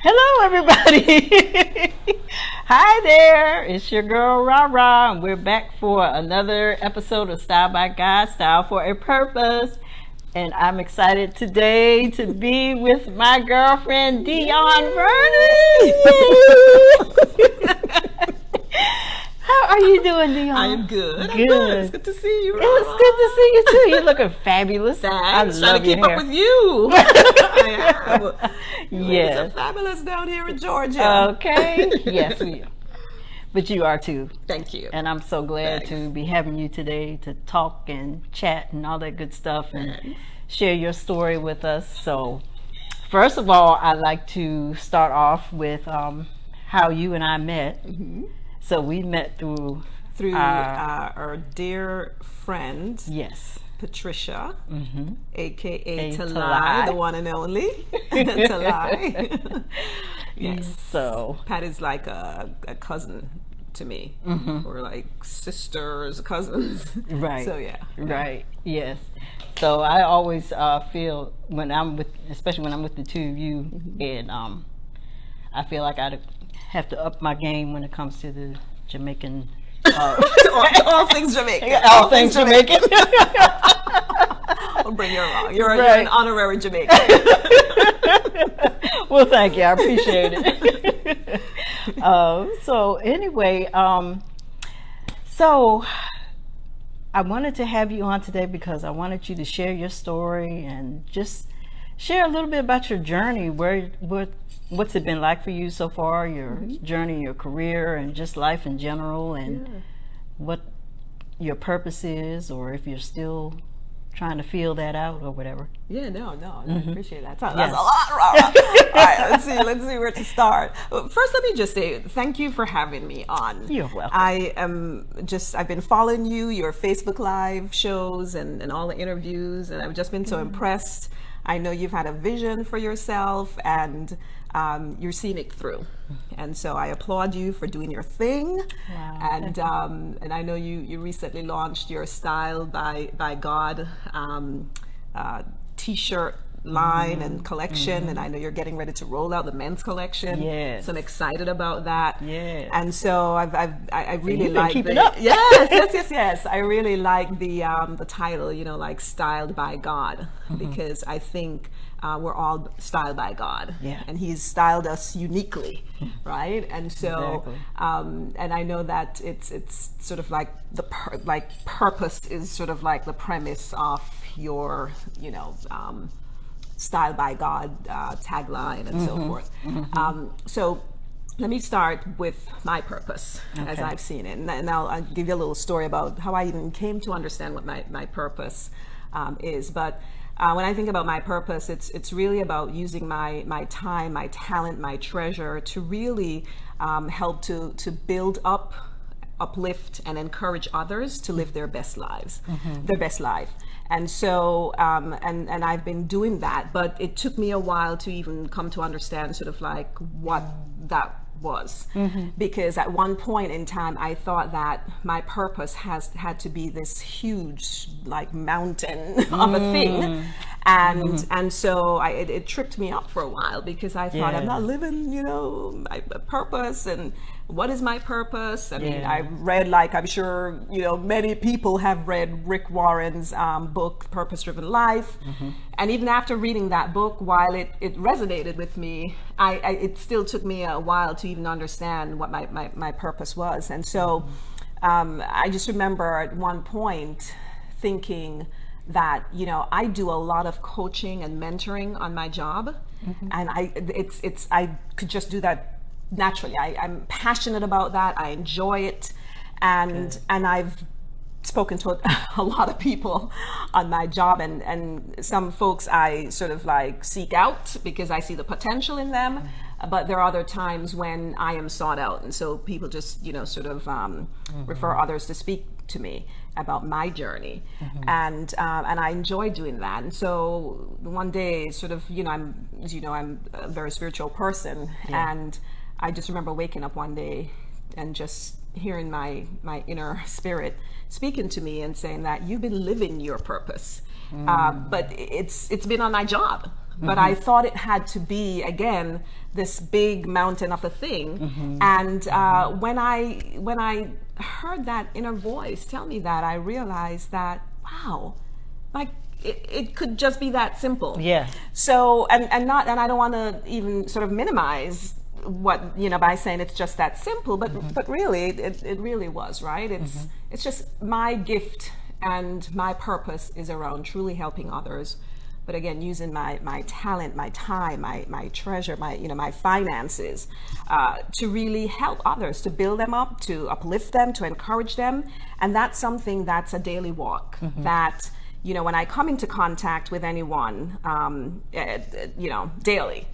Hello, everybody. Hi there. It's your girl, Ra Ra, and we're back for another episode of Style by God, Style for a Purpose. And I'm excited today to be with my girlfriend, Dionne Vernon. How are you doing, Dionne? I am good. Good. It's good to see you. It's good to see you too. You're looking fabulous. Thanks. I Trying love to keep your up hair. with you. I am. Yes. It's fabulous down here in Georgia. Okay. Yes, we are. But you are too. Thank you. And I'm so glad to be having you today to talk and chat and all that good stuff and share your story with us. So, first of all, I'd like to start off with how you and I met. Mm-hmm. So we met through our dear friend, yes, Patricia, aka Talai, Talai, the one and only Talai. Yes. So Pat is like a cousin to me. We're like sisters, cousins. Right. So yeah. Right. Yes. So I always feel when I'm with, especially when I'm with the two of you, and I feel like I have to up my game when it comes to the Jamaican. all things Jamaican. All things Jamaican. I'll bring you along. You're an honorary Jamaican. Well, thank you. I appreciate it. So anyway, so I wanted to have you on today because I wanted you to share your story and just share a little bit about your journey. What's it been like for you so far? Your journey, your career, and just life in general, and what your purpose is, or if you're still trying to feel that out or whatever. Yeah, no, I appreciate that. That's a lot. All right, let's see where to start. First, let me just say thank you for having me on. You're welcome. I've been following your Facebook Live shows and all the interviews, and I've just been so impressed. I know you've had a vision for yourself, and you're seeing it through. And so I applaud you for doing your thing. Wow. And I know you recently launched your Style by God t-shirt line and collection, and I know you're getting ready to roll out the men's collection. Yes. So I'm excited about that. Yes. And so I really you've been like keeping up. Yes. I really like the title, like Styled by God, because I think we're all styled by God, and He's styled us uniquely, right? And so, and I know that it's sort of like purpose is sort of like the premise of your, Styled by God tagline and so forth. So let me start with my purpose as I've seen it, and I'll give you a little story about how I even came to understand what my purpose is. But when I think about my purpose, it's really about using my time, my talent, my treasure to really help to build up, uplift, and encourage others to live their best lives, their best life. And so, and I've been doing that, but it took me a while to even come to understand sort of like what that was, because at one point in time I thought that my purpose had to be this huge like mountain of a thing, and so it tripped me up for a while, because I thought I'm not living my purpose, and what is my purpose? I mean, I've read, like I'm sure many people have read Rick Warren's book Purpose Driven Life, and even after reading that book, while it resonated with me, it still took me a while to even understand what my purpose was. And so I just remember at one point thinking that I do a lot of coaching and mentoring on my job, and I could just do that naturally. I'm passionate about that. I enjoy it, and I've spoken to a lot of people on my job, and some folks I sort of like seek out because I see the potential in them, but there are other times when I am sought out, and so people just sort of refer others to speak to me about my journey, and I enjoy doing that. And so one day, sort of, I'm a very spiritual person, and I just remember waking up one day and just hearing my inner spirit speaking to me and saying that you've been living your purpose, but it's been on my job. but I thought it had to be, again, this big mountain of a thing. And when I heard that inner voice tell me that, I realized that, wow, like it could just be that simple. Yeah. So, and I don't want to even sort of minimize what, by saying it's just that simple, but really it really was, right? It's just my gift and my purpose is around truly helping others. But again, using my talent, my time, my treasure, my finances to really help others, to build them up, to uplift them, to encourage them. And that's something that's a daily walk that, when I come into contact with anyone, daily,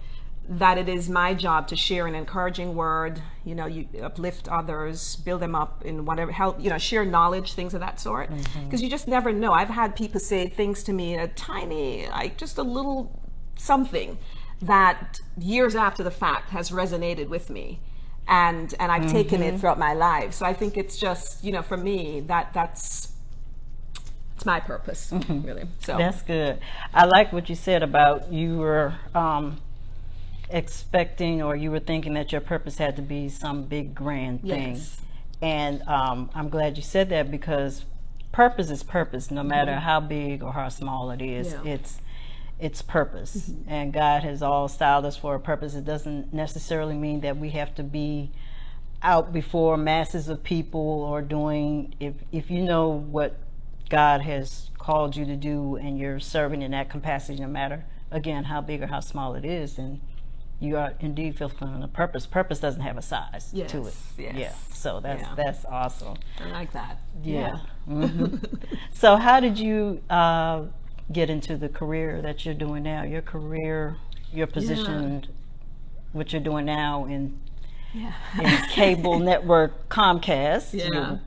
that it is my job to share an encouraging word, you uplift others, build them up in whatever, help, share knowledge, things of that sort. Because you just never know. I've had people say things to me, a tiny, like just a little something that years after the fact has resonated with me. And I've taken it throughout my life. So I think it's just, for me, it's my purpose, really. So that's good. I like what you said about you were expecting, or you were thinking that your purpose had to be some big grand thing. Yes. And I'm glad you said that, because purpose is purpose, no matter how big or how small it is. It's purpose. And God has all styled us for a purpose. It doesn't necessarily mean that we have to be out before masses of people or doing, if you know what God has called you to do and you're serving in that capacity, no matter again how big or how small it is, then you are indeed fulfilling a purpose. Purpose doesn't have a size to it. Yes. Yeah. So that's awesome. I like that. Yeah. So how did you get into the career that you're doing now? Your career, your position, what you're doing now in cable network Comcast.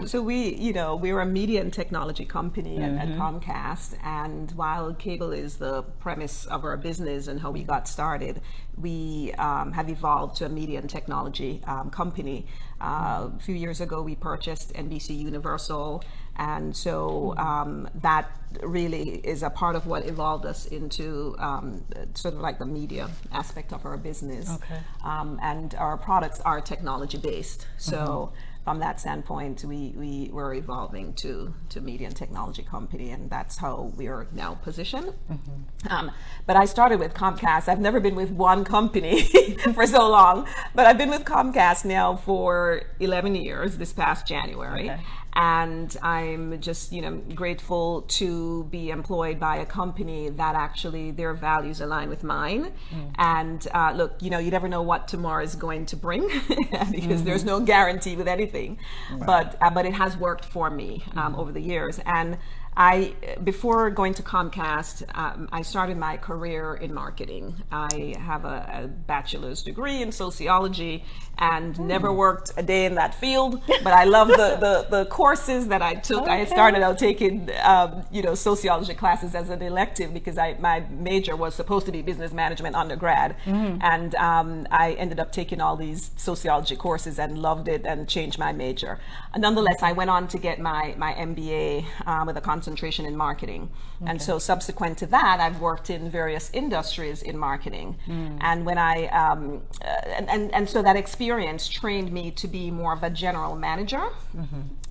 So we we're a media and technology company at Comcast, and while cable is the premise of our business and how we got started, we have evolved to a media and technology company. A few years ago, we purchased NBC Universal, and so that really is a part of what evolved us into sort of like the media aspect of our business. Okay. And our products are technology based. So from that standpoint, we were evolving to media and technology company, and that's how we are now positioned. But I started with Comcast. I've never been with one company for so long, but I've been with Comcast now for 11 years this past January. Okay. And I'm just, grateful to be employed by a company that actually their values align with mine. And look, you never know what tomorrow is going to bring because there's no guarantee with anything. Right. But it has worked for me over the years. And before going to Comcast, I started my career in marketing. I have a bachelor's degree in sociology and never worked a day in that field, but I love the courses that I took. Okay. I had started out taking sociology classes as an elective because my major was supposed to be business management undergrad, and I ended up taking all these sociology courses and loved it and changed my major. Nonetheless, I went on to get my MBA with a concentration in marketing. Okay. And so subsequent to that, I've worked in various industries in marketing. And when and so that experience trained me to be more of a general manager,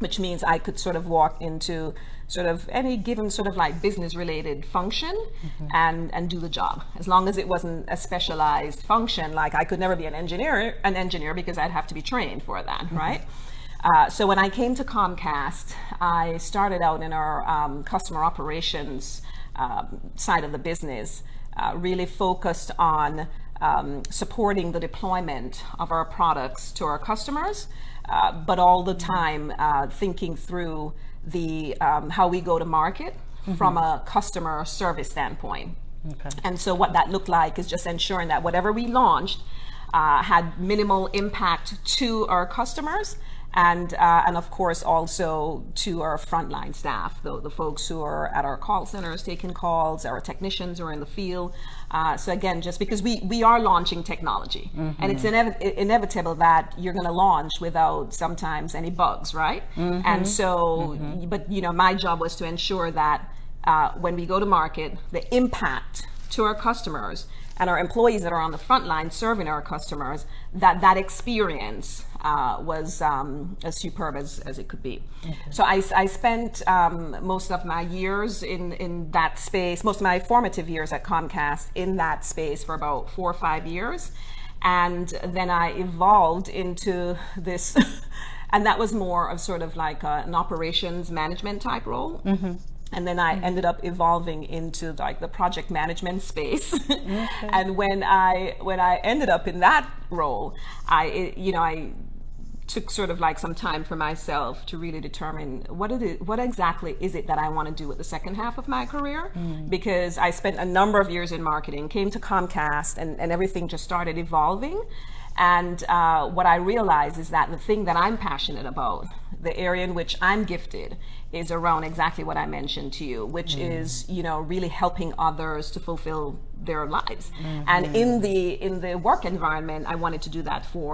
which means I could sort of walk into sort of any given sort of like business related function and do the job, as long as it wasn't a specialized function. Like I could never be an engineer because I'd have to be trained for that, right? So when I came to Comcast, I started out in our customer operations side of the business, really focused on supporting the deployment of our products to our customers, but all the time thinking through the how we go to market from a customer service standpoint. Okay. And so what that looked like is just ensuring that whatever we launched had minimal impact to our customers, and of course also to our frontline staff, the folks who are at our call centers taking calls, our technicians who are in the field. So again, just because we are launching technology, and it's inevitable that you're going to launch without sometimes any bugs, right? And so, but my job was to ensure that when we go to market, the impact to our customers and our employees that are on the front line serving our customers, that experience was as superb as it could be. Okay. So I spent most of my years in that space, most of my formative years at Comcast in that space for about 4 or 5 years. And then I evolved into this, and that was more of sort of like an operations management type role. Mm-hmm. And then I ended up evolving into like the project management space. Okay. And when I ended up in that role, I took sort of like some time for myself to really determine what exactly is it that I want to do with the second half of my career. Because I spent a number of years in marketing, came to Comcast, and everything just started evolving. And what I realized is that the thing that I'm passionate about, the area in which I'm gifted, is around exactly what I mentioned to you, which is, really helping others to fulfill their lives. And in the work environment, I wanted to do that for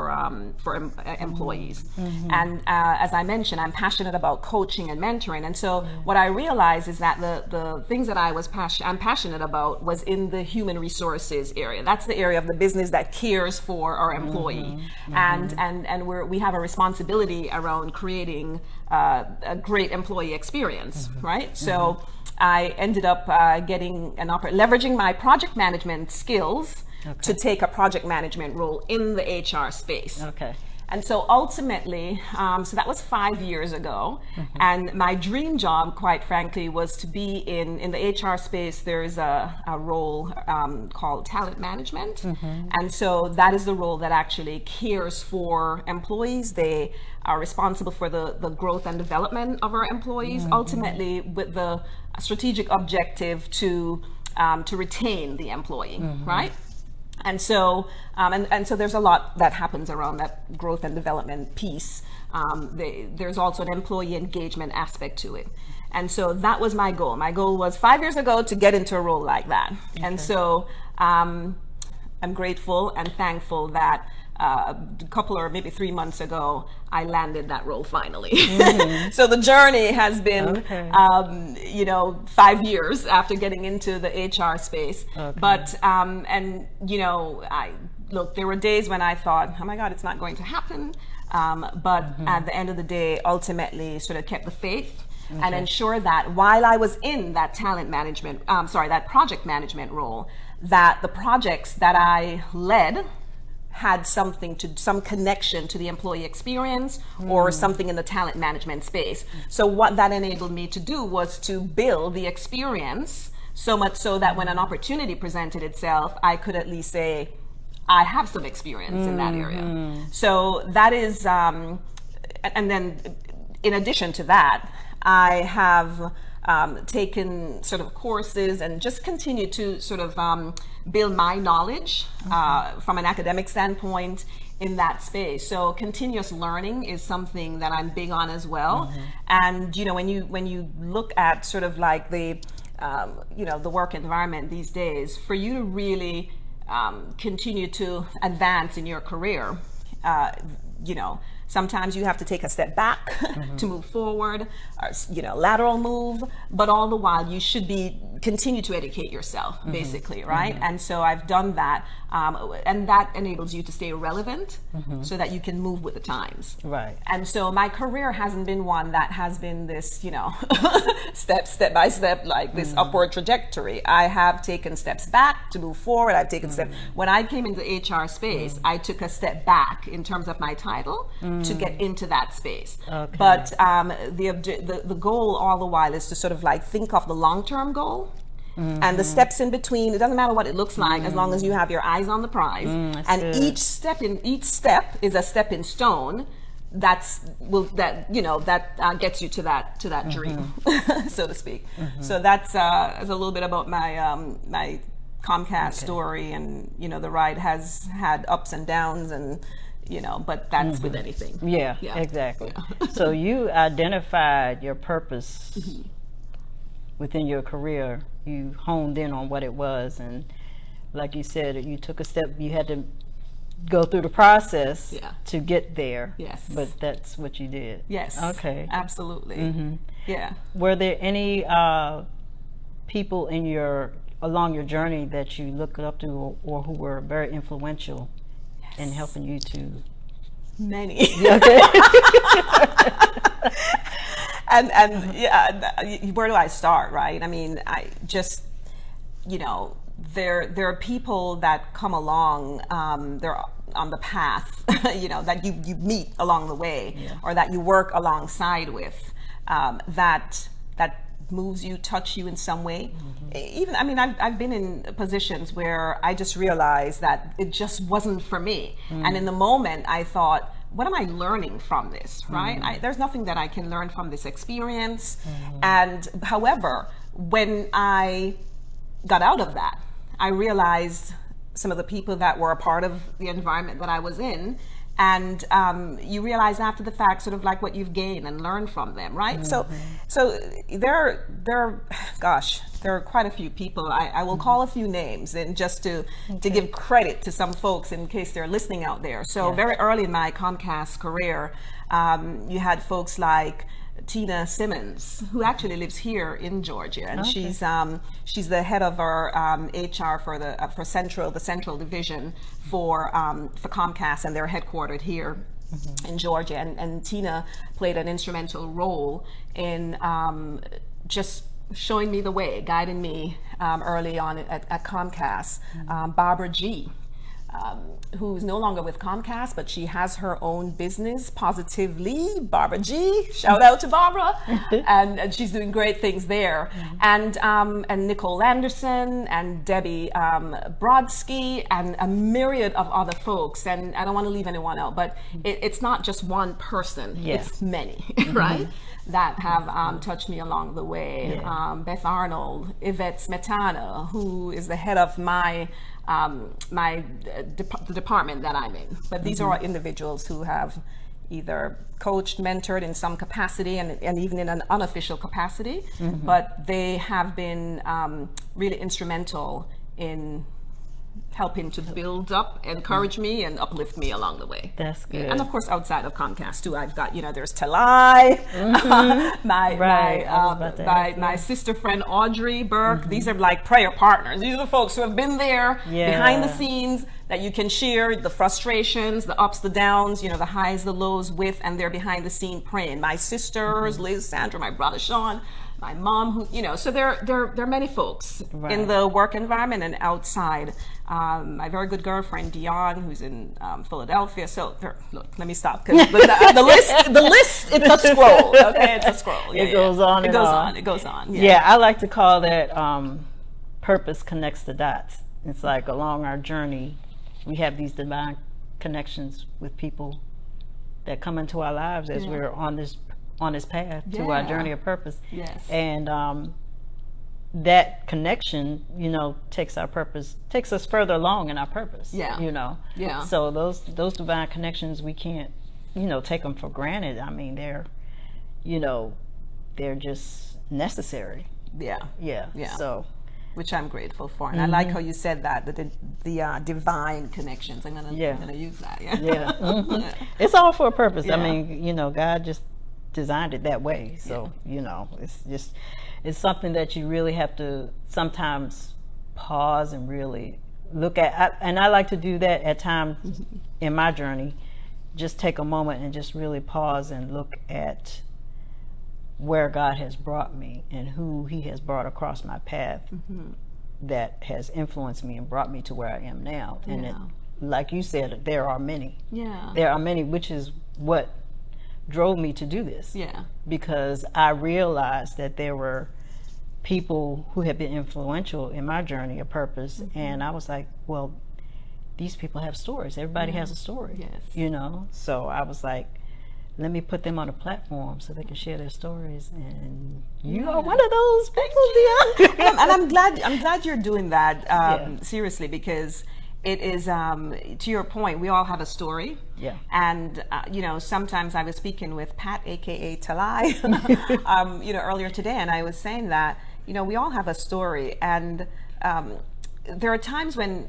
employees. And as I mentioned, I'm passionate about coaching and mentoring. And so what I realized is that the things that I'm passionate about was in the human resources area. That's the area of the business that cares for our employee. And we have a responsibility around creating a great employee experience, right? So I ended up leveraging my project management skills to take a project management role in the HR space. Okay. And so ultimately, so that was 5 years ago. And my dream job, quite frankly, was to be in the HR space. There's a role called talent management. And so that is the role that actually cares for employees. They are responsible for the growth and development of our employees, ultimately with the strategic objective to retain the employee, right? And so, and so there's a lot that happens around that growth and development piece. There's also an employee engagement aspect to it. And so that was my goal. My goal was 5 years ago to get into a role like that. Okay. And so I'm grateful and thankful that a couple or maybe 3 months ago, I landed that role finally. So the journey has been, 5 years after getting into the HR space. Okay. But, there were days when I thought, oh my God, it's not going to happen. But at the end of the day, ultimately sort of kept the faith and ensured that while I was in that that project management role, that the projects that I led had some connection to the employee experience or something in the talent management space. So what that enabled me to do was to build the experience so much so that when an opportunity presented itself, I could at least say, I have some experience in that area. So that is, and then in addition to that, I have taken sort of courses and just continue to sort of build my knowledge from an academic standpoint in that space. So continuous learning is something that I'm big on as well. And when you look at sort of like the work environment these days, for you to really continue to advance in your career, sometimes you have to take a step back to move forward, or, lateral move, but all the while you should continue to educate yourself, basically, right? And so I've done that, and that enables you to stay relevant so that you can move with the times. Right. And so my career hasn't been one that has been this, step by step, like this upward trajectory. I have taken steps back to move forward. I've taken steps. When I came into the HR space, I took a step back in terms of my title to get into that space. Okay. But the goal all the while is to sort of like think of the long-term goal. And the steps in between, it doesn't matter what it looks like as long as you have your eyes on the prize. And good. each step is a stepping stone that gets you to that dream, so to speak. So that's a little bit about my Comcast story, and the ride has had ups and downs, and but that's with anything. Yeah. Exactly. Yeah. So you identified your purpose within your career. You honed in on what it was, and like you said, you took a step. You had to go through the process to get there. Yes. But that's what you did. Yes. Okay. Absolutely. Yeah. Were there any people in your along your journey that you look up to, or who were very influential in helping you to? Many. Okay. and yeah, where do I start, right? I mean, I just, you know, there are people that come along, they're on the path, you know, that you meet along the way, or that you work alongside with, that moves you, touch you in some way. Even, I mean, I've been in positions where I just realized that it just wasn't for me. And in the moment I thought, what am I learning from this, right? There's nothing that I can learn from this experience. And however, when I got out of that, I realized some of the people that were a part of the environment that I was in, and you realize after the fact sort of like what you've gained and learned from them, right? So there are quite a few people. I will call a few names, and just to give credit to some folks in case they're listening out there. So very early in my Comcast career, you had folks like Tina Simmons, who actually lives here in Georgia, and she's the head of our HR for the central division for Comcast, and they're headquartered here in Georgia. And Tina played an instrumental role in just showing me the way, guiding me early on at Comcast. Barbara G, who's no longer with Comcast, but she has her own business, Positively Barbara G. Shout out to Barbara, and she's doing great things there. And Nicole Anderson and Debbie Brodsky and a myriad of other folks. And I don't want to leave anyone out, but it's not just one person; it's many, right? That have touched me along the way. Beth Arnold, Yvette Smetana, who is the head of the department that I'm in. But these are individuals who have either coached, mentored in some capacity, and even in an unofficial capacity, but they have been really instrumental in helping to build up, encourage me, and uplift me along the way. That's good. And of course, outside of Comcast too, I've got, there's Talai, my sister friend Audrey Burke. These are like prayer partners. These are the folks who have been there behind the scenes, that you can share the frustrations, the ups, the downs, the highs, the lows with, and they're behind the scene praying. My sisters, Liz, Sandra, my brother Sean, my mom, who, so there are many folks in the work environment and outside. My very good girlfriend Dionne, who's in Philadelphia. So look, let me stop, because the list, it's a scroll. Okay, it's a scroll. It goes on. It goes on. Yeah, I like to call that purpose connects the dots. It's like along our journey, we have these divine connections with people that come into our lives as we're on this path to our journey of purpose. Yes. And that connection, takes us further along in our purpose. Yeah. Yeah. So those divine connections, we can't, take them for granted. I mean, they're just necessary. Yeah. Yeah. Yeah. So, which I'm grateful for, and I like how you said that, the divine connections. I'm gonna use that. Yeah. It's all for a purpose. I mean, God just designed it that way. So it's something that you really have to sometimes pause and really look at. And I like to do that at times in my journey. Just take a moment and just really pause and look at where God has brought me and who He has brought across my path that has influenced me and brought me to where I am now. And like you said, there are many. Yeah. There are many, which is what drove me to do this. Yeah. Because I realized that there were people who had been influential in my journey of purpose, and I was like, well, these people have stories. Everybody has a story. Yes. So I was like, let me put them on a platform so they can share their stories, and you are one of those people, Dionne. And I'm glad you're doing that seriously, because it is, to your point, we all have a story. Yeah. And, sometimes I was speaking with Pat, AKA Talai, earlier today, and I was saying that, we all have a story. And there are times when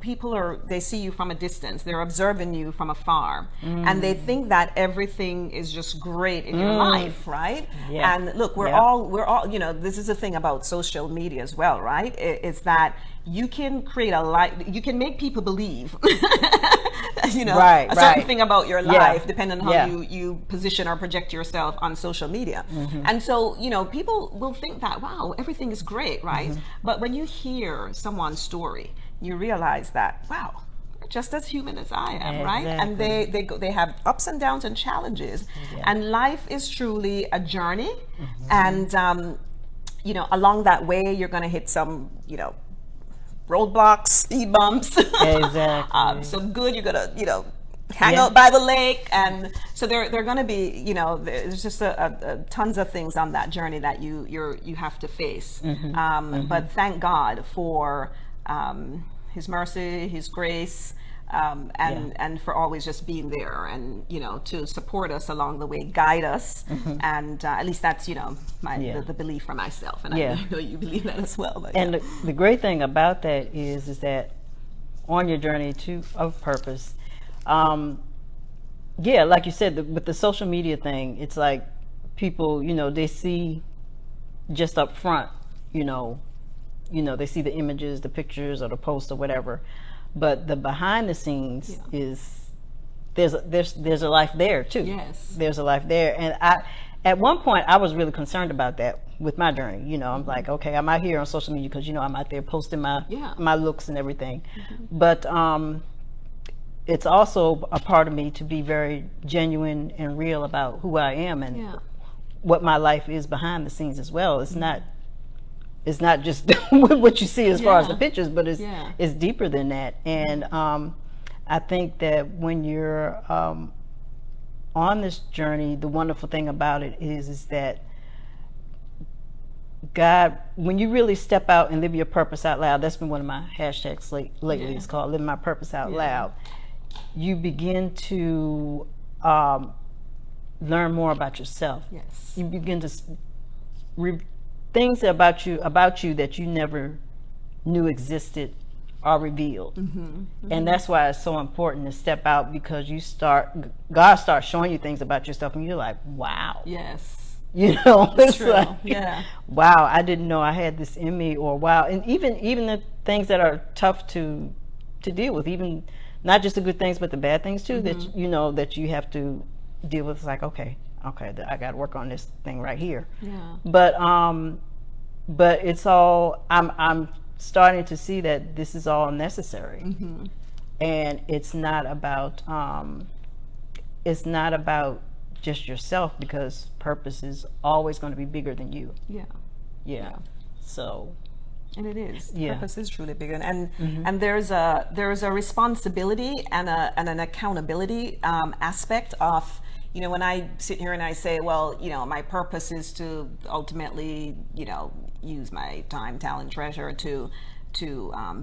people they see you from a distance, they're observing you from afar, and they think that everything is just great in your life, right? Yeah. And look, we're all, this is the thing about social media as well, right? It's that you can create you can make people believe, a certain thing about your life, depending on how you position or project yourself on social media. And so, people will think that, wow, everything is great, right? But when you hear someone's story, you realize that, wow, they're just as human as I am, right? And they have ups and downs and challenges, and life is truly a journey. And along that way, you're going to hit some, roadblocks, speed bumps. Exactly. Some good, you're gonna, hang out by the lake, and so they're going to be, there's just a tons of things on that journey that you have to face. But thank God for His mercy, His grace, and for always just being there, and to support us along the way, guide us, and at least that's the belief for myself, and I know you believe that as well. But, and the great thing about that is that on your journey of purpose, like you said, with the social media thing, it's like people, they see just up front, they see the images, the pictures, or the posts, or whatever, but the behind the scenes is there's a life there too. Yes, there's a life there, and at one point I was really concerned about that with my journey. I'm like, okay, I'm out here on social media because I'm out there posting my looks and everything, but it's also a part of me to be very genuine and real about who I am and what my life is behind the scenes as well. It's not just what you see as far as the pictures, but it's deeper than that. And I think that when you're on this journey, the wonderful thing about it is that God, when you really step out and live your purpose out loud, that's been one of my hashtags lately. It's called Living My Purpose Out Loud. You begin to learn more about yourself. Yes. You begin to things about you that you never knew existed are revealed. And that's why it's so important to step out, because God starts showing you things about yourself and you're like, wow. Yes. It's true. like, wow, I didn't know I had this in me, or wow. And even the things that are tough to deal with, even not just the good things but the bad things too, that that you have to deal with. It's like, okay, I got to work on this thing right here. But it's all, I'm starting to see that this is all necessary, and it's not about just yourself, because purpose is always going to be bigger than you. So, and it is. Purpose is truly bigger, and there's a responsibility and an accountability aspect of, when I sit here and I say, well, my purpose is to ultimately, use my time, talent, treasure to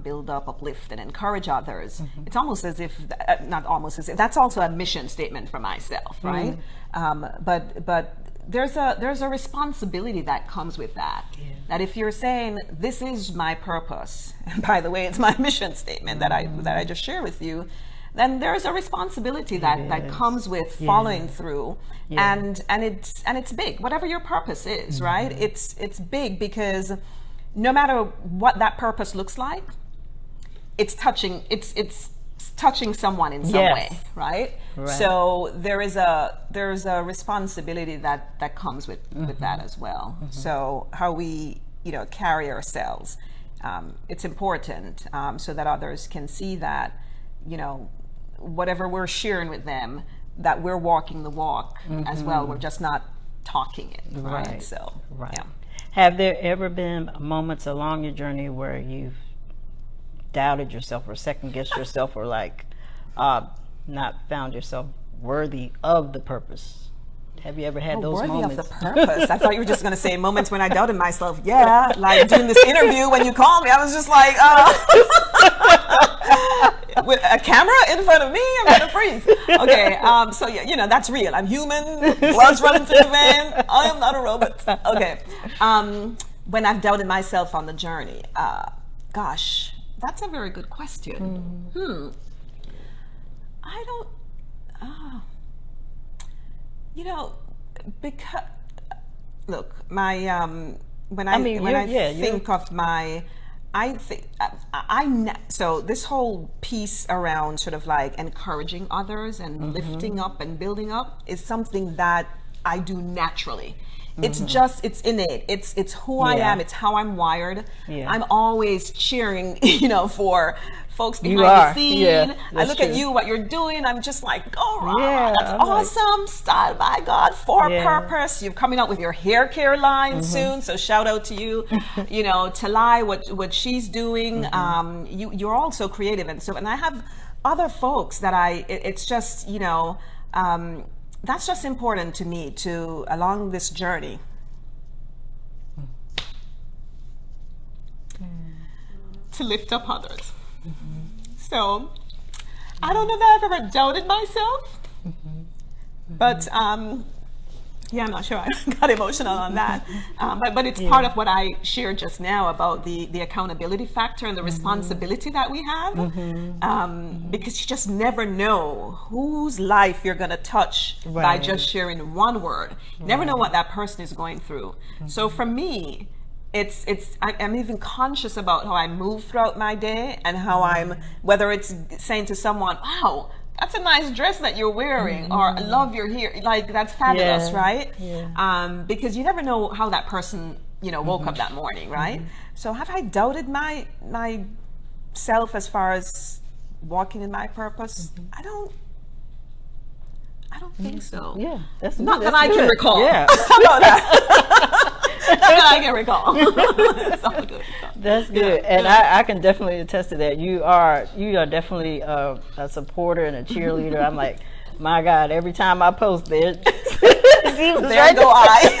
build up, uplift, and encourage others. It's almost as if, not almost as if, that's also a mission statement for myself, right? But there's a responsibility that comes with that. That if you're saying, this is my purpose, and by the way, it's my mission statement that I just shared with you, then there's a responsibility that comes with following through, and it's big. Whatever your purpose is, right? It's big, because no matter what that purpose looks like, it's touching someone in some way, right? So there's a responsibility that comes with that as well. So how we carry ourselves, it's important, so that others can see that whatever we're sharing with them, that we're walking the walk as well. We're just not talking it, right? So have there ever been moments along your journey where you've doubted yourself or second guessed yourself, or like not found yourself worthy of the purpose? Have you ever had those worthy moments? Of the purpose. I thought you were just going to say moments when I doubted myself. Yeah, like doing this interview when you called me, I was just like, with a camera in front of me, I'm going to freeze. Okay, so that's real. I'm human. Blood's running through the vein. I am not a robot. Okay, when I've doubted myself on the journey, gosh, That's a very good question. I don't, you know, because, look, my, when I think of my, I think, so this whole piece around sort of like encouraging others and lifting up and building up is something that I do naturally. It's just, it's innate. It's who I am. It's how I'm wired. I'm always cheering, you know, for folks behind the scene. I look at you, what you're doing. I'm just like, go, that's awesome. Style by God, for purpose. You're coming out with your hair care line soon. So shout out to you, you know, Talai, what she's doing. You're also creative. And so, and I have other folks that it's just, you know, that's just important to me to along this journey. To lift up others. So I don't know that I've ever doubted myself, but yeah, I'm not sure I got emotional on that. But it's part of what I shared just now about the accountability factor and the responsibility that we have, because you just never know whose life you're going to touch by just sharing one word. You never know what that person is going through. So for me, I'm even conscious about how I move throughout my day and how whether it's saying to someone, wow, that's a nice dress that you're wearing, or I love your hair, like that's fabulous, right? Because you never know how that person, you know, woke up that morning, right? So have I doubted myself as far as walking in my purpose? I don't think so. Yeah, that's not good. that I can recall. Yeah, how about that? Not that I can recall. It's all good. That's good, and I can definitely attest to that. You are definitely a supporter and a cheerleader. I'm like, my God, every time I post there, there go I.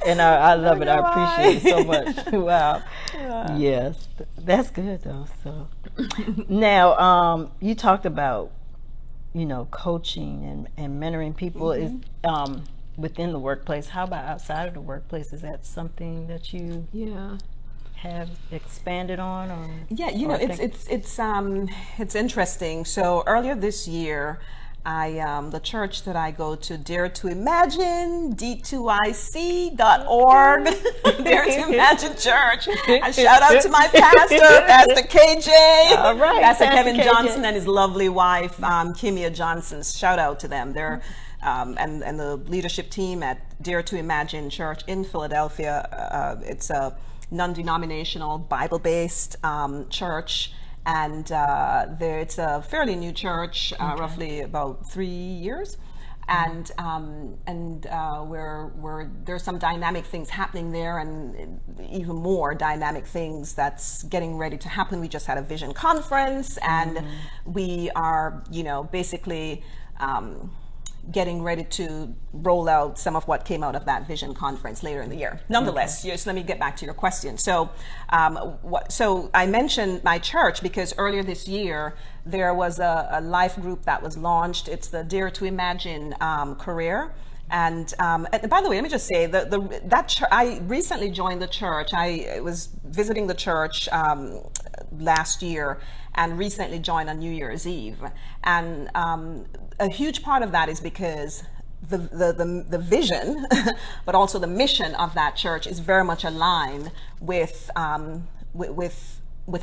And I love it. I appreciate it so much. Wow. Yes, that's good though. So now, you talked about, you know, coaching and mentoring people is within the workplace. How about outside of the workplace? Is that something that you have expanded on? Or you know, it's interesting. So earlier this year, the church that I go to, Dare to Imagine, D2IC.org, Dare to Imagine Church. I shout out to my pastor, Pastor KJ, all right, Pastor Kevin Johnson and his lovely wife, Kimia Johnson. Shout out to them. They're and the leadership team at Dare to Imagine Church in Philadelphia. It's a non-denominational, Bible-based church. And it's a fairly new church, roughly about 3 years, and there's some dynamic things happening there, and even more dynamic things that's getting ready to happen. We just had a vision conference, and we are, you know, basically getting ready to roll out some of what came out of that vision conference later in the year. Nonetheless, just let me get back to your question. So, so I mentioned my church because earlier this year there was a life group that was launched. It's the Dare to Imagine career. And by the way, let me just say I recently joined the church. I was visiting the church last year and recently joined on New Year's Eve. And a huge part of that is because the vision, but also the mission of that church is very much aligned with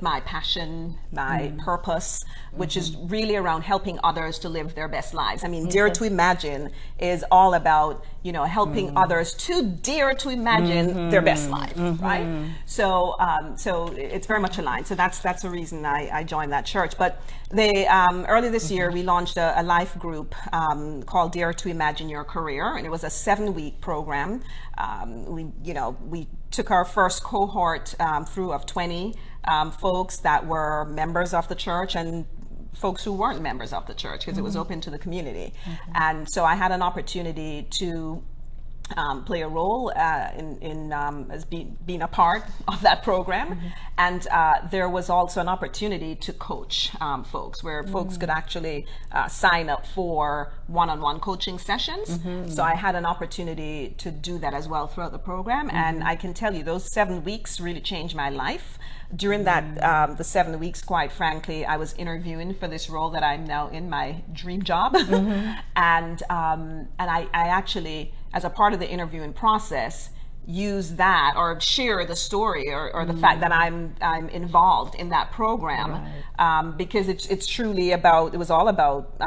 my passion, my purpose, which is really around helping others to live their best lives. I mean, Dare to Imagine is all about, you know, helping others to dare to imagine their best life, right? So, so it's very much aligned. So that's the reason I joined that church. But they earlier this year we launched a life group called Dare to Imagine Your Career, and it was a 7-week program. We took our first cohort through of 20 folks that were members of the church and folks who weren't members of the church, because it was open to the community. And so I had an opportunity to play a role in as being a part of that program. And there was also an opportunity to coach folks, where folks could actually sign up for one-on-one coaching sessions. So I had an opportunity to do that as well throughout the program. And I can tell you, those 7 weeks really changed my life. During that, the 7 weeks, quite frankly, I was interviewing for this role that I'm now in, my dream job. And I actually, as a part of the interviewing process, use that or share the story or the fact that I'm involved in that program, because it's truly about, it was all about,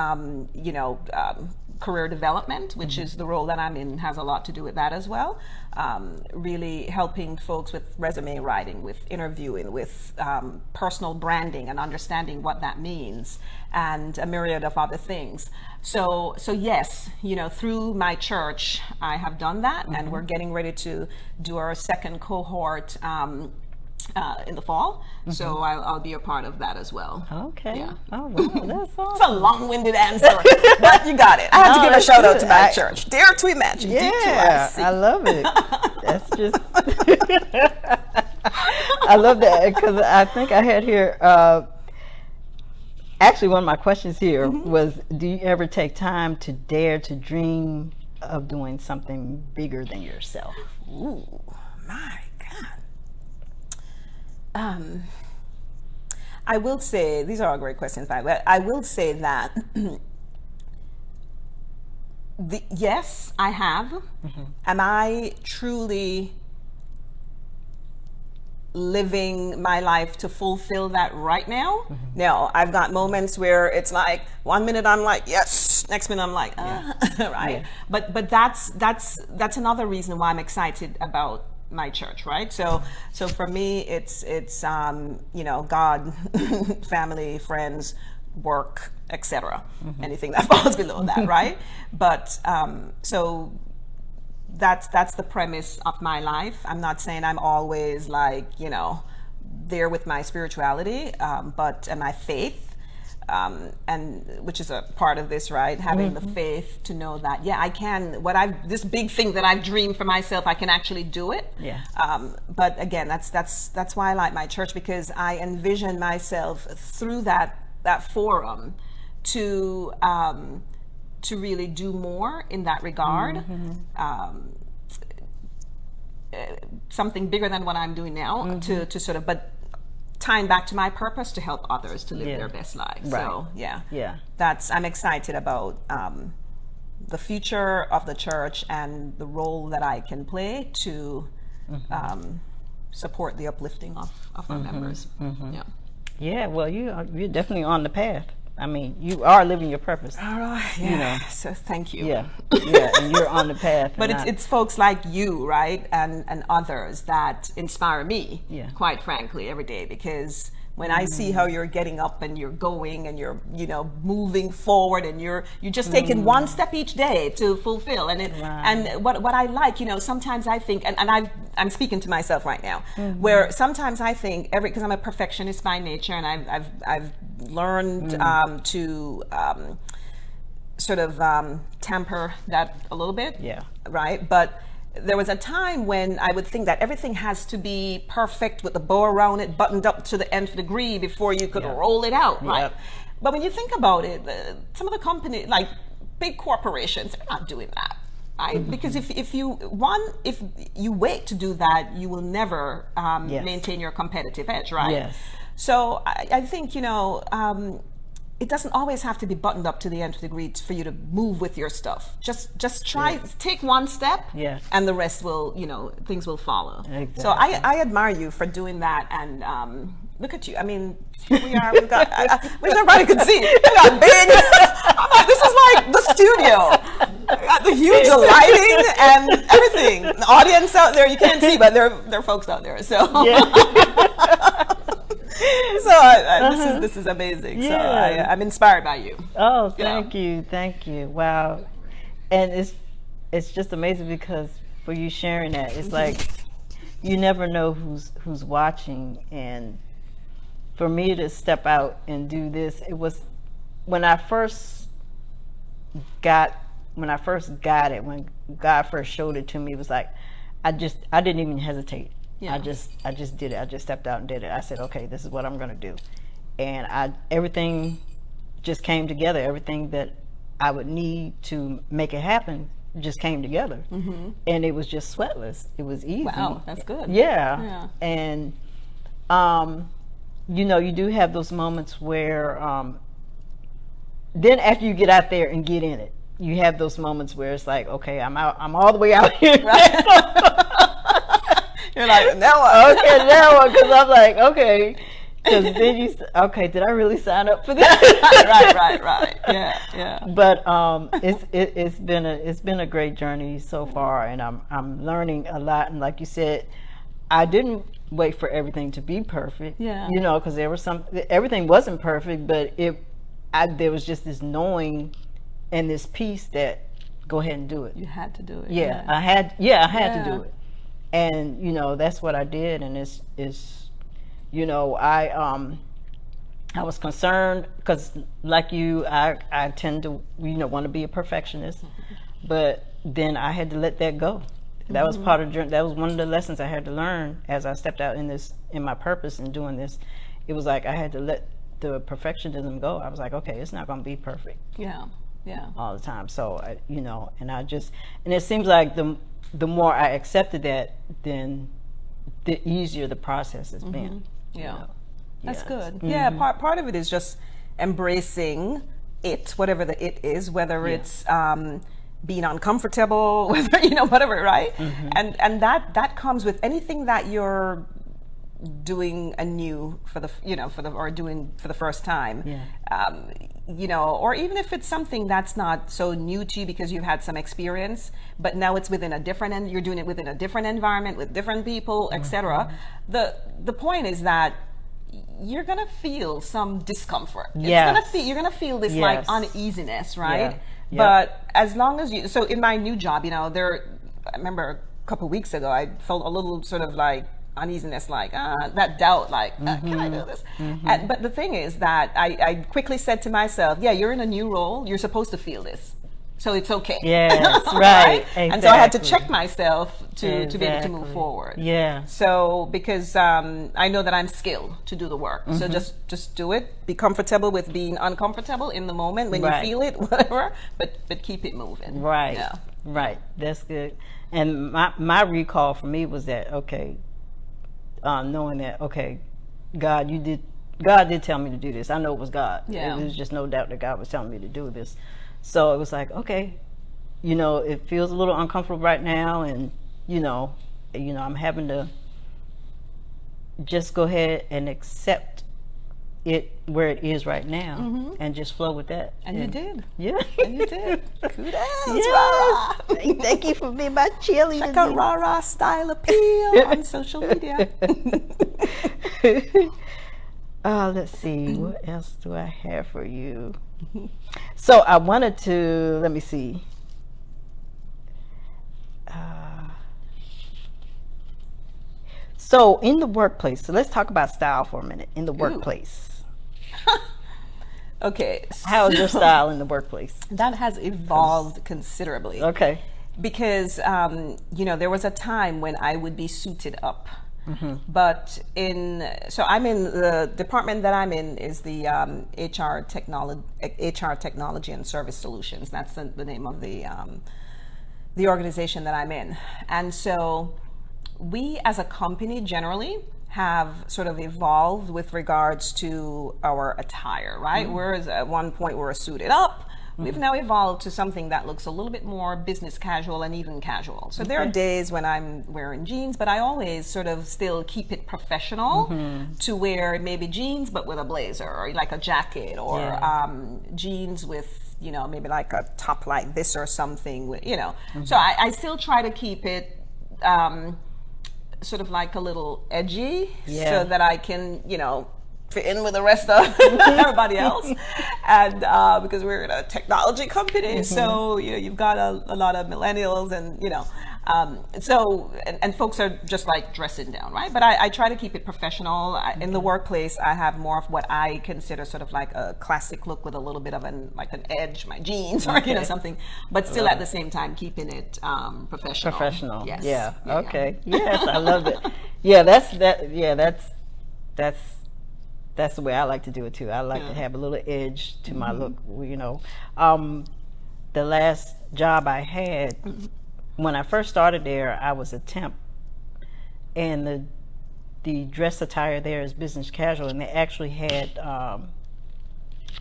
career development, which is the role that I'm in, has a lot to do with that as well. Really helping folks with resume writing, with interviewing, with personal branding and understanding what that means, and a myriad of other things. So yes, through my church, I have done that, and we're getting ready to do our second cohort in the fall. So I'll be a part of that as well. Okay. Yeah. Oh, wow. That's awesome. It's a long-winded answer, but you got it. I had to give a shout out to my church. Dear Tweet Match. Yeah, I love it. That's just, I love that, because I think I had here, actually one of my questions here was, do you ever take time to dare to dream of doing something bigger than yourself? Ooh, my God. I will say, these are all great questions, but I will say that yes, I have. Am I truly living my life to fulfill that right now? No, I've got moments where it's like 1 minute I'm like, yes, next minute I'm like, right? But that's another reason why I'm excited about my church, right? So for me, it's God, family, friends, work, etc. Anything that falls below that, right? But so that's the premise of my life. I'm not saying I'm always like there with my spirituality, but and my faith. And which is a part of this, right? Having the faith to know that, yeah, I can, this big thing that I've dreamed for myself, I can actually do it. Yeah. But again, that's why I like my church, because I envision myself through that forum to really do more in that regard. Something bigger than what I'm doing now, to sort of, but tying back to my purpose to help others to live their best lives. Right. So I'm excited about the future of the church and the role that I can play to support the uplifting of our members. Yeah, well, you're definitely on the path. I mean, you are living your purpose. So thank you. And you're on the path. But it's folks like you, right, and others that inspire me, quite frankly, every day, because when I see how you're getting up and you're going and you're moving forward and you're just taking one step each day to fulfill, and and what I like, sometimes I think, and I'm speaking to myself right now, where sometimes I think because I'm a perfectionist by nature, and I've learned to sort of temper that a little bit, right? But there was a time when I would think that everything has to be perfect with the bow around it, buttoned up to the nth degree before you could roll it out, right? But when you think about it, some of the companies, like big corporations, they're not doing that, right? Because if you wait to do that, you will never maintain your competitive edge, right? So I think, it doesn't always have to be buttoned up to the nth degree for you to move with your stuff. Just try, take one step, and the rest will, things will follow. Exactly. So I admire you for doing that, and look at you. I mean, here we are. We've got, wish everybody could see. We got big. I'm like, this is like the studio. We got the huge lighting and everything. The audience out there, you can't see, but there are folks out there. So. So this is amazing. So I'm inspired by you. Oh, thank you. Wow. And it's just amazing, because for you sharing that, it's like you never know who's watching. And for me to step out and do this, it was when I first got it, when God first showed it to me, it was like, I didn't even hesitate. Yeah. I just did it. I just stepped out and did it. I said, okay, this is what I'm going to do. And everything just came together. Everything that I would need to make it happen just came together. And it was just sweatless. It was easy. Wow, that's good. Yeah. And, you know, you do have those moments where, then after you get out there and get in it, you have those moments where it's like, okay, I'm all the way out here. Right. You're like, now what? Okay, now what? Because I'm like, okay. Because then okay, did I really sign up for this? right. Yeah. But it's been a great journey so far, and I'm learning a lot. And like you said, I didn't wait for everything to be perfect. Yeah. You know, because everything wasn't perfect, but there was just this knowing and this peace that go ahead and do it. You had to do it. Yeah, I had to do it. And you know, that's what I did. And it's you know, I was concerned because like you, I tend to, you know, want to be a perfectionist, but then I had to let that go. That was part of that was one of the lessons I had to learn as I stepped out in my purpose and doing this. It was like I had to let the perfectionism go. I was like, okay, it's not going to be perfect. Yeah. All the time. So you know, and it seems like the more I accepted that, then the easier the process has been. Yeah. You know? That's Yes. good. Yeah, part of it is just embracing it, whatever the it is, whether it's being uncomfortable, whether, you know, whatever, right? And that comes with anything that you're doing anew doing for the first time. You know, or even if it's something that's not so new to you because you've had some experience, but now it's within a different you're doing it within a different environment with different people, etc. The point is that you're gonna feel some discomfort. Yes. You're gonna feel this like uneasiness, right? Yeah. But as long as so in my new job, you know, I remember a couple of weeks ago, I felt a little sort of like uneasiness, like that doubt, like can I do this? But the thing is that I quickly said to myself, yeah, you're in a new role, you're supposed to feel this, so it's okay. Yes, right. Exactly. And so I had to check myself to be able to move forward. Yeah. So because I know that I'm skilled to do the work, so just do it. Be comfortable with being uncomfortable in the moment when you feel it, whatever. But keep it moving. Right. Yeah. Right. That's good. And my recall for me was that, okay, knowing that, okay, God did tell me to do this. I know it was God. Yeah. There's just no doubt that God was telling me to do this. So it was like, okay, you know, it feels a little uncomfortable right now, and you know, I'm having to just go ahead and accept it where it is right now, and just flow with that. And you did. Yeah. And you did. Kudos. Yes. Thank you for being my cheerleader. Check out Rah Style Appeal on social media. Let's see. What else do I have for you? So I wanted to, let me see. So in the workplace, so let's talk about style for a minute. In the workplace. Okay. How is your style in the workplace? That has evolved considerably. Okay. Because, you know, there was a time when I would be suited up. But so I'm in the department that I'm in is the HR Technology and Service Solutions. That's the name of the organization that I'm in. And so we as a company generally have sort of evolved with regards to our attire, right? Whereas at one point we were suited up, we've now evolved to something that looks a little bit more business casual and even casual. So there are days when I'm wearing jeans, but I always sort of still keep it professional to wear maybe jeans but with a blazer or like a jacket, or jeans with, you know, maybe like a top like this or something, with, you know. So I still try to keep it sort of like a little edgy so that I can, you know, fit in with the rest of everybody else. And because we're in a technology company, so you know, you've got a lot of millennials and, you know, And folks are just like dressing down, right? But I try to keep it professional. In the workplace, I have more of what I consider sort of like a classic look with a little bit of an edge, my jeans or something, but still at the same time keeping it professional. Professional. Yes. Yeah. Okay. Yes, I love it. Yeah, that's the way I like to do it too. I like to have a little edge to my look. The last job I had, when I first started there, I was a temp, and the dress attire there is business casual, and they actually had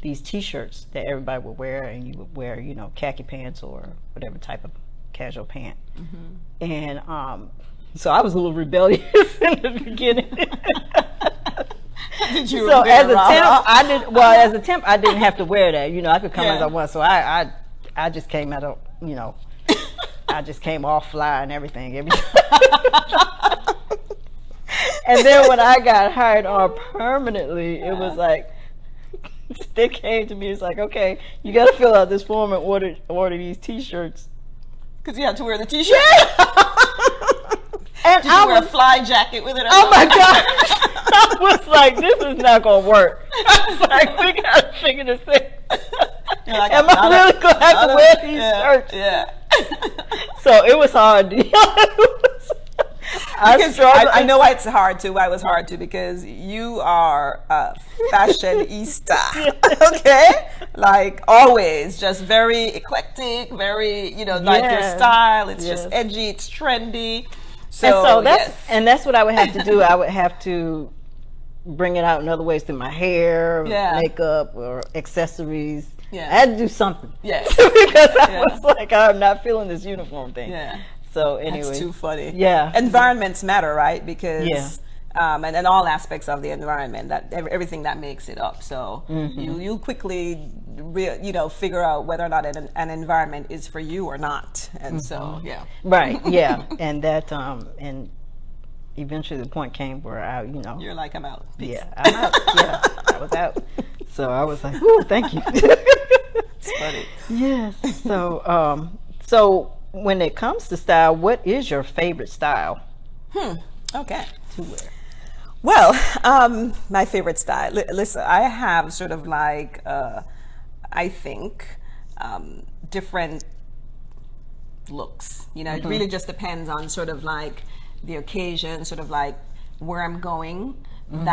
these T-shirts that everybody would wear, and you would wear, khaki pants or whatever type of casual pant. And so I was a little rebellious in the beginning. Did you? So as a temp, I did. Well, as a temp, I didn't have to wear that. I could come as I was. So I just came out of, I just came all fly and everything. And then when I got hired on permanently, it was like, they came to me. It's like, okay, you got to fill out this form and order these T-shirts. Because you had to wear the T-shirt. And Did you wear a fly jacket with it? Oh my God. I was like, this is not going to work. I was like, we got to figure this thing. Like, am I really going to have to wear these shirts? Yeah. So it was hard. I know why it's hard too. Why it was hard too, because you are a fashionista. Okay, like always, just very eclectic, very like your style. It's just edgy, it's trendy. So that's what I would have to do. I would have to bring it out in other ways through my hair, makeup, or accessories. Yeah. I had to do something. Yes. Because I was like, I'm not feeling this uniform thing. Yeah. So anyway. That's too funny. Yeah. Environments matter, right? Because and all aspects of the environment, that everything that makes it up. So you quickly figure out whether or not an environment is for you or not. And so Right. Yeah. And that and eventually the point came where you're like, I'm out. Peace. Yeah, I'm out. Yeah, I was out. So I was like, "Ooh, thank you." It's funny. Yes. So when it comes to style, what is your favorite style? Okay. To wear. Well, my favorite style. Listen, I have sort of like I think different looks. It really just depends on sort of like the occasion, sort of like where I'm going, and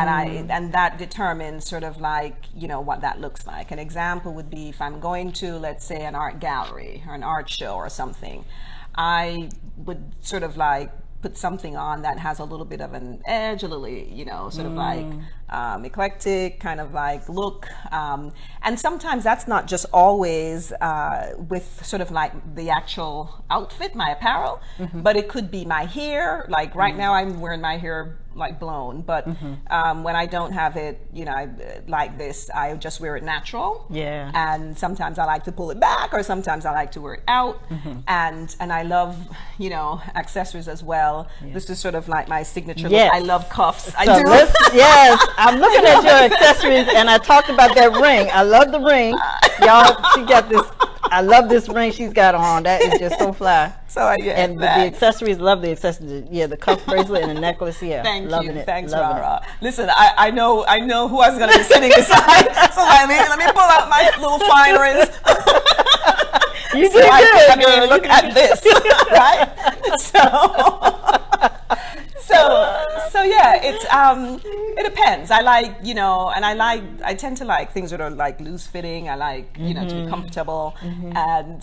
that determines sort of like what that looks like. An example would be if I'm going to, let's say, an art gallery or an art show or something, I would sort of like put something on that has a little bit of an edge, a little sort of like eclectic kind of like look, and sometimes that's not just always with sort of like the actual outfit, my apparel, but it could be my hair. Like right now I'm wearing my hair like blown, but when I don't have it like this, I just wear it natural. And sometimes I like to pull it back, or sometimes I like to wear it out. And I love accessories as well. This is sort of like my signature look. I love cuffs. I do. Yes, I'm looking at your accessories, and I talked about that ring. I love the ring. Y'all, she got this. I love this ring she's got on. That is just so fly. So and the accessories, love the accessories. Yeah, the cuff bracelet and the necklace. Yeah, thank loving you. It. Thanks, loving Rara. Listen, I know who I was going to be sitting beside. So let me pull out my little fineries. You did good. I mean, look at this, right? So yeah, it depends. I like, and I tend to like things that are like loose fitting. I like, to be comfortable. And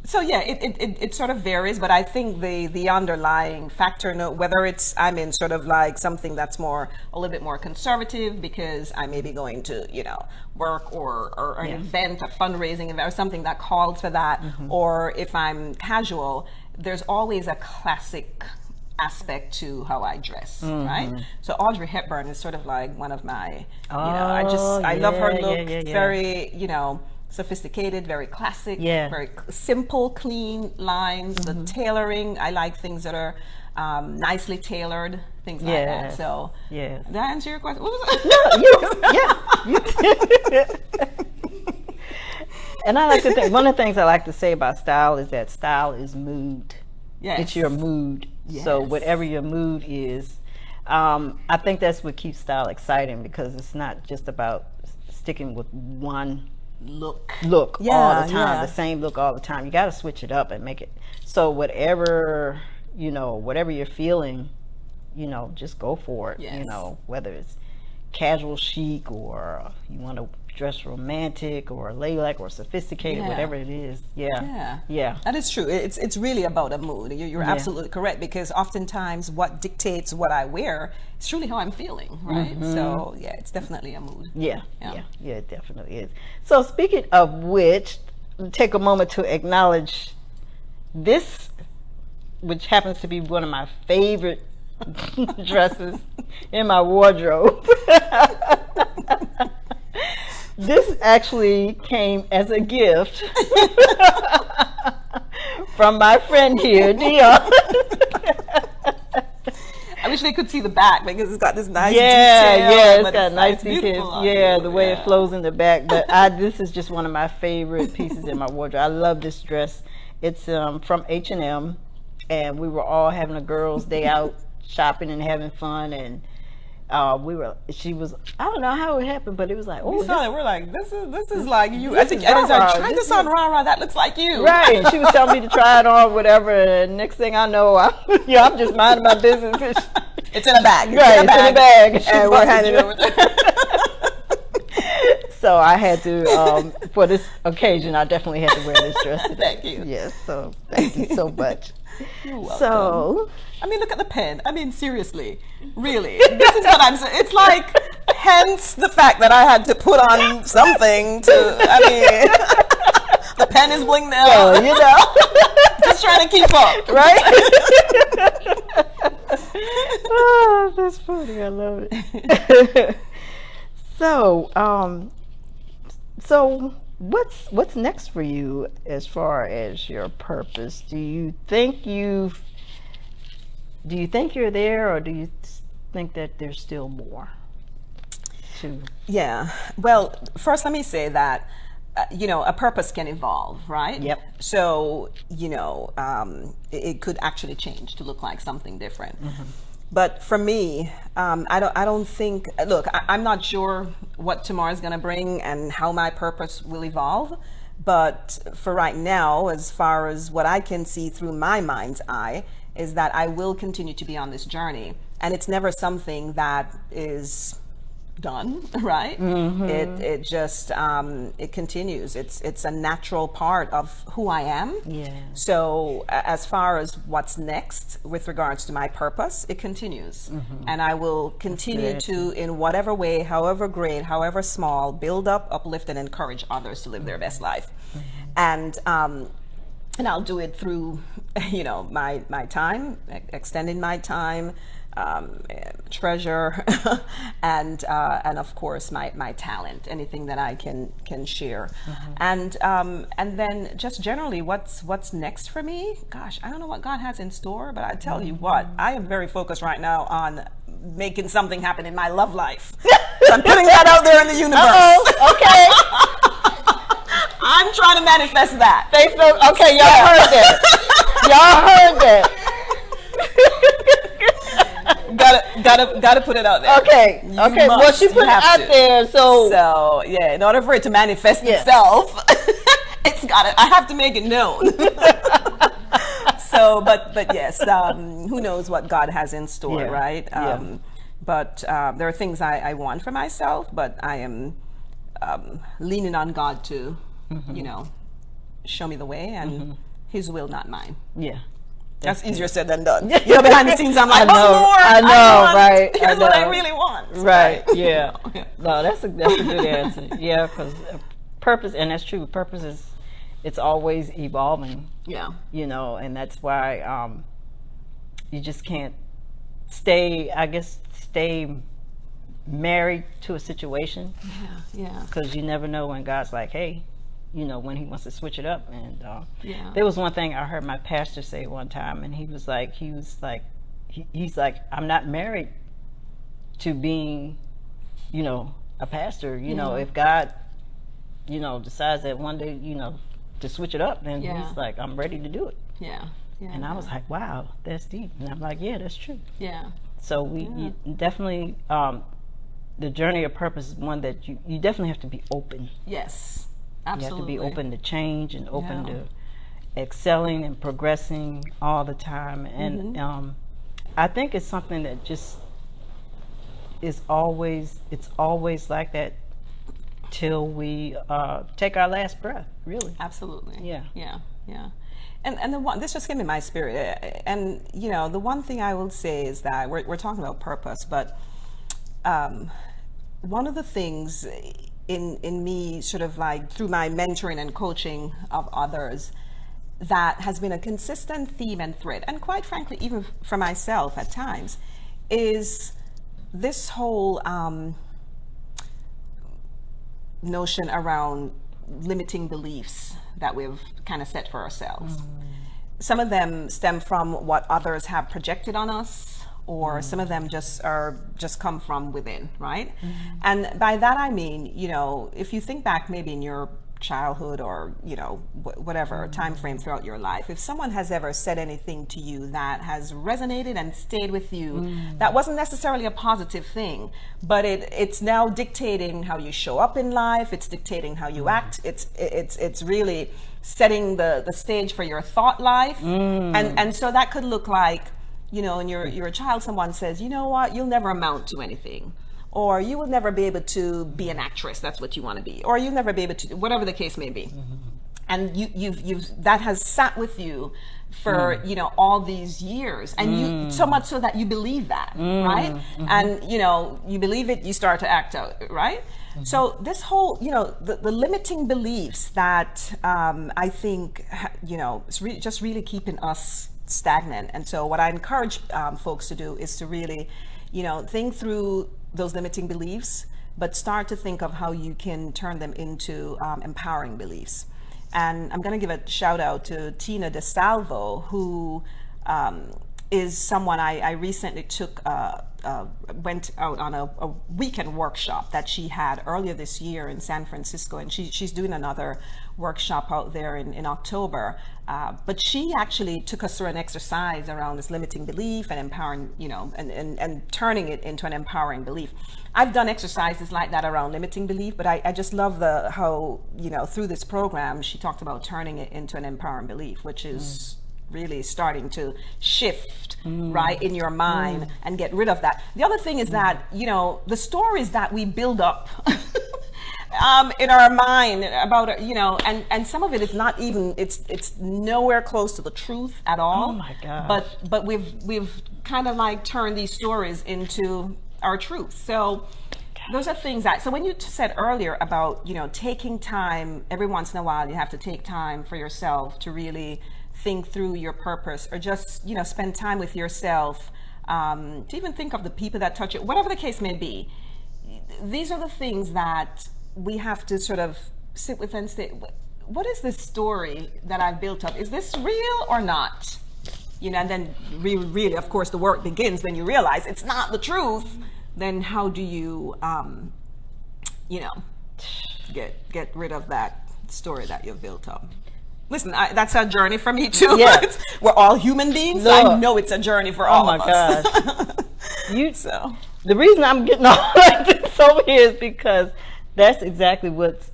so yeah, it sort of varies, but I think the underlying factor, whether I'm in sort of like something that's a little bit more conservative because I may be going to, work or an event, a fundraising event, or something that calls for that, or if I'm casual, there's always a classic aspect to how I dress, right? So Audrey Hepburn is sort of like one of my, I love her look. Very, sophisticated, very classic, very simple, clean lines. The tailoring, I like things that are nicely tailored, things like that. So did I answer your question? What was that? And I like to think, one of the things I like to say about style is that style is mood. Yes. It's your mood. So Yes. whatever your mood is, I think that's what keeps style exciting, because it's not just about sticking with one look all the time, the same look all the time. You got to switch it up and make it so whatever whatever you're feeling, just go for it. Yes. Whether it's casual chic, or you want to dress romantic or ladylike or sophisticated, whatever it is. Yeah. That is true. It's really about a mood. You're absolutely correct, because oftentimes what dictates what I wear is truly how I'm feeling, right? So yeah, it's definitely a mood. Yeah, it definitely is. So speaking of which, take a moment to acknowledge this, which happens to be one of my favorite dresses in my wardrobe. This actually came as a gift from my friend here, Dionne. I wish they could see the back, because it's got this nice detail. Yeah, it's got nice detail. Yeah, the way it flows in the back. But this is just one of my favorite pieces in my wardrobe. I love this dress. It's from H&M, and we were all having a girls' day out shopping and having fun, and she was, I don't know how it happened, but it was like, oh, we saw it. We're like, this is like you. I think I was like, try this on, Rara. That looks like you. Right. And she was telling me to try it on, whatever. And next thing I know, I'm just minding my business. It's in a bag. Right. It's in a bag. And we're handing it over. So I had to, for this occasion, I definitely had to wear this dress today. Thank you. Yes. So thank you so much. You're welcome. So, I mean, look at the pen. I mean, seriously, really, this is what I'm saying. It's like, hence the fact that I had to put on something to, I mean, the pen is blinged out. Just trying to keep up. Right? Oh, that's funny. I love it. So what's next for you as far as your purpose? Do you think you're there, or do you think that there's still more to? Yeah. Well, first let me say that a purpose can evolve, right? Yep. So it could actually change to look like something different. But for me, I don't think, look, I'm not sure what tomorrow's going to bring and how my purpose will evolve. But for right now, as far as what I can see through my mind's eye, is that I will continue to be on this journey. And it's never something that is done, right? It just it continues. It's a natural part of who I am. So as far as what's next with regards to my purpose, it continues, and I will continue to, in whatever way, however great, however small, build up, uplift, and encourage others to live their best life. And I'll do it through my time, extending my time, treasure, and of course my talent, anything that I can share. And then just generally what's next for me, gosh, I don't know what God has in store, but I tell you what, I am very focused right now on making something happen in my love life. So I'm putting that out there in the universe. Okay. I'm trying to manifest that. Facebook. Okay, y'all heard that. Gotta put it out there. Okay. Well, she put it out there, so yeah. In order for it to manifest itself, I have to make it known. So, but yes, who knows what God has in store, right? But there are things I want for myself, but I am leaning on God to, show me the way, and His will, not mine. Yeah. That's easier said than done. Behind the scenes, I'm like, I know, right? Here's what I really want. Right. Yeah. No, that's a good answer. Yeah, because purpose, and that's true. Purpose it's always evolving. Yeah. And that's why you just can't stay married to a situation. Yeah. Because you never know when God's like, hey, when He wants to switch it up. And there was one thing I heard my pastor say one time, and he's like, I'm not married to being, a pastor. If God, decides that one day, to switch it up, then He's like, I'm ready to do it. Yeah. And I was like, wow, that's deep. And I'm like, yeah, that's true. Yeah. So you definitely, the journey of purpose is one that you definitely have to be open. Yes, absolutely. You have to be open to change and open to excelling and progressing all the time. And I think it's something that just it's always like that till we take our last breath, really. Absolutely. Yeah. And the one, this just came in my spirit. And you know, the one thing I will say is that we're talking about purpose, but one of the things in me, sort of like through my mentoring and coaching of others, that has been a consistent theme and thread, and quite frankly, even for myself at times, is this whole notion around limiting beliefs that we've kind of set for ourselves. Some of them stem from what others have projected on us, or some of them just come from within, right? And by that I mean, you know, if you think back maybe in your childhood or, you know, whatever time frame throughout your life, if someone has ever said anything to you that has resonated and stayed with you, that wasn't necessarily a positive thing, but it's now dictating how you show up in life, it's dictating how you act, it's really setting the stage for your thought life. And so that could look like, you know, when you're a child, someone says, you know what, you'll never amount to anything, or you will never be able to be an actress, that's what you want to be, or you'll never be able to, whatever the case may be. And you've that has sat with you for you know, all these years, and you so much so that you believe that, right? And you know, you believe it, you start to act out, right? So this whole, you know, the limiting beliefs that I think, you know, is just really keeping us stagnant. And so what I encourage folks to do is to really, you know, think through those limiting beliefs, but start to think of how you can turn them into empowering beliefs. And I'm going to give a shout out to Tina DeSalvo, who is someone I recently went out on a weekend workshop that she had earlier this year in San Francisco, and she's doing another workshop out there in October. But she actually took us through an exercise around this limiting belief and empowering, you know, and turning it into an empowering belief. I've done exercises like that around limiting belief, but I just love how, you know, through this program, she talked about turning it into an empowering belief, which is really starting to shift right in your mind and get rid of that. The other thing is that, you know, the stories that we build up in our mind about, you know, and some of it is not even, it's nowhere close to the truth at all. Oh my God. But we've kind of like turned these stories into our truth. So those are things that, so when you said earlier about, you know, taking time every once in a while, you have to take time for yourself to really think through your purpose, or just, you know, spend time with yourself, to even think of the people that touch it, whatever the case may be. These are the things that we have to sort of sit with and say, what is this story that I've built up? Is this real or not? You know, and then really, of course, the work begins when you realize it's not the truth. Then how do you, you know, get rid of that story that you've built up? Listen, that's a journey for me too. Yes. We're all human beings. So I know it's a journey for all of us. Oh my gosh. The reason I'm getting all like this over here is because that's exactly what's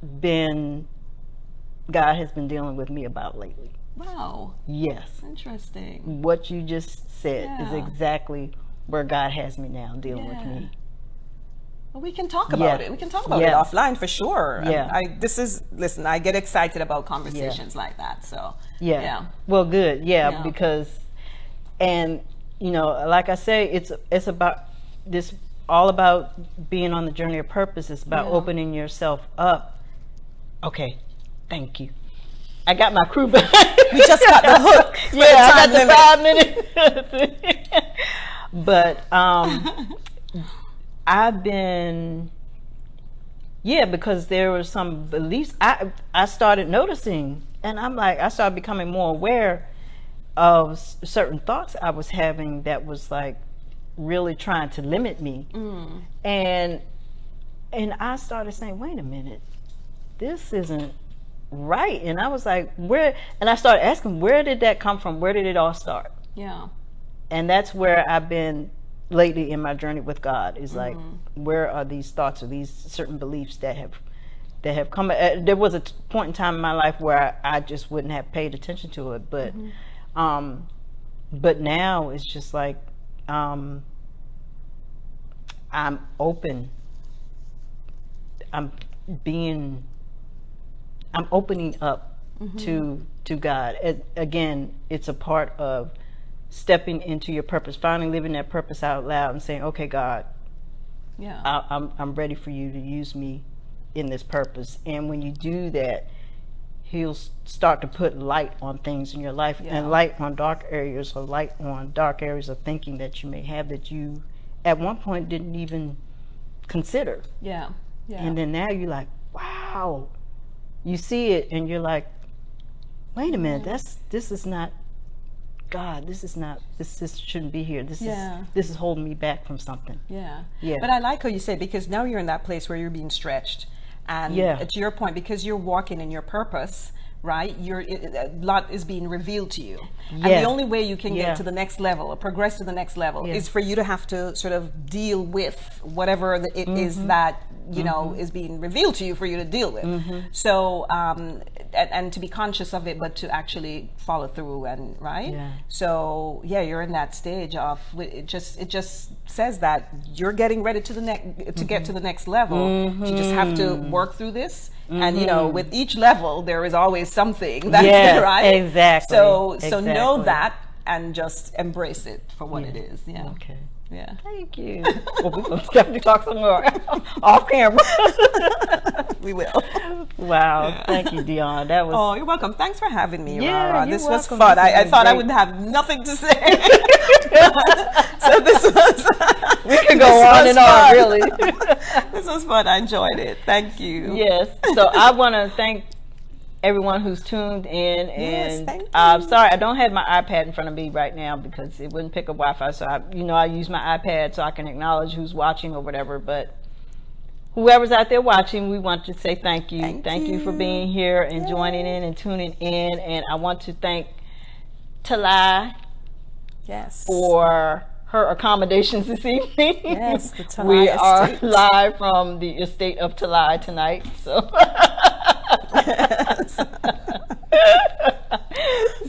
been, God has been dealing with me about lately. Wow. Yes. Interesting. What you just said is exactly where God has me now, dealing with me. Well, we can talk about it. We can talk about it offline for sure. Yeah. Listen, I get excited about conversations like that. So, Well, good. Yeah, because, and, you know, like I say, it's about this, all about being on the journey of purpose. It's about opening yourself up. Okay. Thank you. I got my crew back. We just got the hook. I got the 5 minutes. But I've been, because there were some beliefs I started noticing, and I'm like, I started becoming more aware of certain thoughts I was having that was like really trying to limit me. And I started saying, wait a minute, this isn't right. And I was like, where? And I started asking, where did that come from? Where did it all start? Yeah. And that's where I've been lately in my journey with God, is like, where are these thoughts or these certain beliefs that have come? There was a point in time in my life where I just wouldn't have paid attention to it, but now it's just like, I'm open. I'm opening up to God. Again, it's a part of stepping into your purpose, finally living that purpose out loud and saying, okay, God, I'm ready for you to use me in this purpose. And when you do that, he'll start to put light on things in your life, and light on dark areas, or light on dark areas of thinking that you may have that you at one point didn't even consider. And then now you're like, wow, you see it and you're like, wait a minute, this is not God, this shouldn't be here. This is holding me back from something. But I like how you say, because now you're in that place where you're being stretched, and to your point, because you're walking in your purpose, right? A lot is being revealed to you, and the only way you can get to the next level or progress to the next level is for you to have to sort of deal with whatever it is that you know is being revealed to you for you to deal with. So and to be conscious of it, but to actually follow through, and so you're in that stage of it just says that you're getting ready to get to the next level. You just have to work through this, and you know, with each level there is always something that's right. Exactly. So know that and just embrace it for what it is. Okay. Thank you. Well, we're going to definitely talk some more off camera. We will. Wow. Thank you, Dionne. That was. Oh, you're welcome. Thanks for having me, Yeah, Rara. you're This was welcome. fun. This has I been thought I great. would have nothing to say. So this was. We could go on and on, really. This was fun. I enjoyed it. Thank you. Yes. So I want to thank everyone who's tuned in, and thank you. sorry I don't have my iPad in front of me right now because it wouldn't pick up Wi-Fi, so I use my iPad so I can acknowledge who's watching or whatever. But whoever's out there watching, we want to say thank you. Thank you for being here and joining in and tuning in. And I want to thank Talai for her accommodations this evening. Yes, the Talai we estate. are live from the estate of Talai tonight, so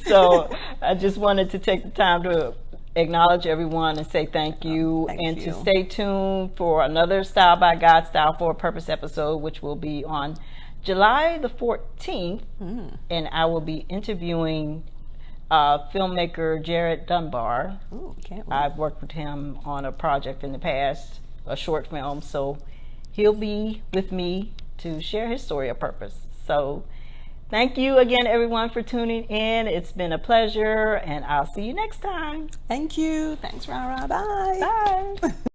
so I just wanted to take the time to acknowledge everyone and say thank you, to stay tuned for another Style by God, Style for a Purpose episode, which will be on July the 14th, and I will be interviewing filmmaker Jared Dunbar. Ooh, I've worked with him on a project in the past, a short film, so he'll be with me to share his story of purpose. So thank you again, everyone, for tuning in. It's been a pleasure, and I'll see you next time. Thank you. Thanks, Rara. Bye. Bye.